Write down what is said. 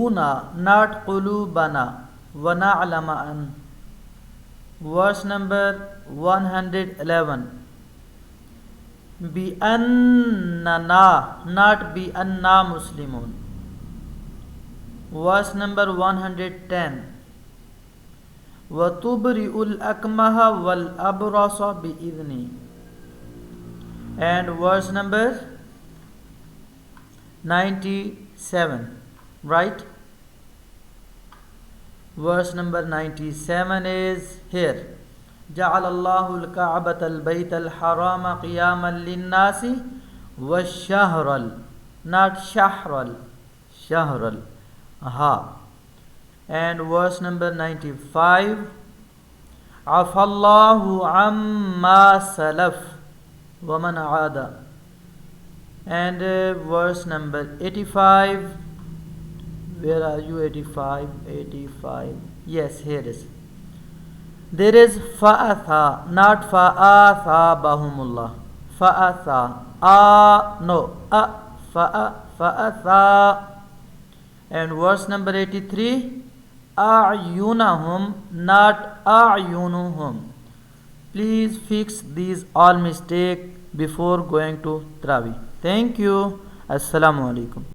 qulubuna, not qulubana. Wa na'lama an. Verse number 111. Bi annana, not bi anna muslimun. Verse number 110. Wa tubri'ul akmaha wal abrasa bi idni. And verse number 97, right? Verse number 97 is here. جعل الله الكعبة البيت الحرام قياما للناس والشهر not شهر شهر aha. And verse number 95. عفى الله عما سلف ومن عاد. And verse number 85. Where are you? 85, 85. Yes, here it is. There is fa'atha, not fa'atha bahumullah. Fa'atha. No. Fa'atha. And verse number 83. A'yunahum, not a'yunuhum. Please fix these all mistakes before going to Tarawih. Thank you. Assalamu alaikum.